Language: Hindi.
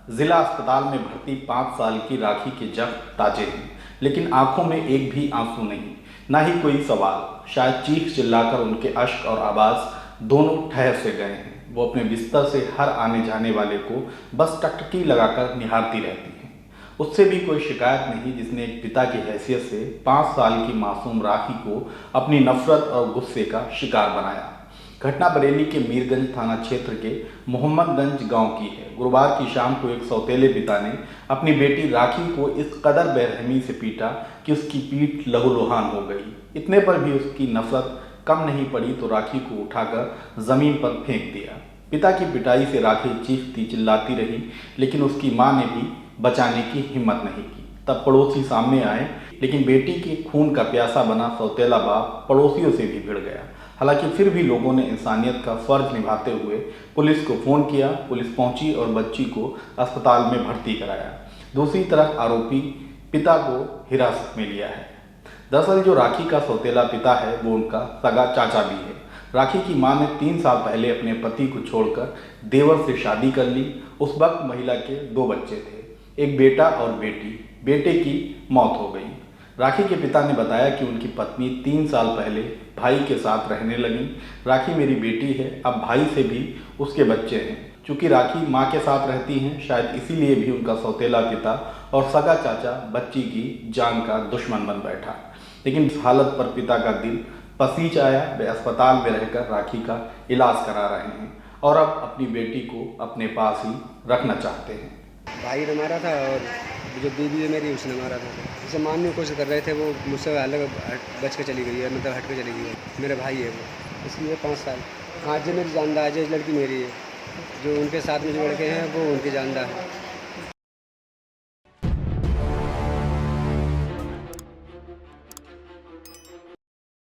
जिला अस्पताल में भर्ती 5 साल की राखी के जख्म ताजे हैं, लेकिन आंखों में एक भी आंसू नहीं, ना ही कोई सवाल। शायद चीख चिल्लाकर उनके अश्क और आवाज दोनों ठहर से गए हैं। वो अपने बिस्तर से हर आने जाने वाले को बस टकटकी लगाकर निहारती रहती हैं। उससे भी कोई शिकायत नहीं जिसने एक पिता की हैसियत से 5 साल की मासूम राखी को अपनी नफरत और गुस्से का शिकार बनाया। घटना बरेली के मीरगंज थाना क्षेत्र के मोहम्मदगंज गांव की है। गुरुवार की शाम को एक सौतेले पिता ने अपनी बेटी राखी को इस कदर बेरहमी से पीटा कि उसकी पीठ लहूलुहान हो गई। इतने पर भी उसकी नफरत कम नहीं पड़ी तो राखी को उठाकर जमीन पर फेंक दिया। पिता की पिटाई से राखी चीखती चिल्लाती रही, लेकिन उसकी मां ने भी बचाने की हिम्मत नहीं की। तब पड़ोसी सामने आए, लेकिन बेटी के खून का प्यासा बना सौतेला बाप पड़ोसियों से भी भिड़ गया। हालांकि फिर भी लोगों ने इंसानियत का फर्ज निभाते हुए पुलिस को फ़ोन किया। पुलिस पहुंची और बच्ची को अस्पताल में भर्ती कराया। दूसरी तरफ आरोपी पिता को हिरासत में लिया है। दरअसल जो राखी का सौतेला पिता है वो उनका सगा चाचा भी है। राखी की मां ने 3 साल पहले अपने पति को छोड़कर देवर से शादी कर ली। उस वक्त महिला के 2 बच्चे थे, एक बेटा और बेटी। बेटे की मौत हो गई। राखी के पिता ने बताया कि उनकी पत्नी 3 साल पहले भाई के साथ रहने लगी। राखी मेरी बेटी है, अब भाई से भी उसके बच्चे हैं। चूंकि राखी माँ के साथ रहती हैं, शायद इसीलिए भी उनका सौतेला पिता और सगा चाचा बच्ची की जान का दुश्मन बन बैठा। लेकिन इस हालत पर पिता का दिल पसीज आया। वे अस्पताल में रहकर राखी का इलाज करा रहे हैं और अब अपनी बेटी को अपने पास ही रखना चाहते हैं। भाई ने मारा था और जो बीवी है मेरी उसने मारा था। उसे मारने की कोशिश कर रहे थे, वो मुझसे अलग बच के चली गई है, मतलब हट के चली गई है। मेरा भाई है वो, इसकी है 5 साल। हाँ जी मेरी जानदार है, जो लड़की मेरी है, जो उनके साथ में जो लड़के हैं वो उनकी जानदार है।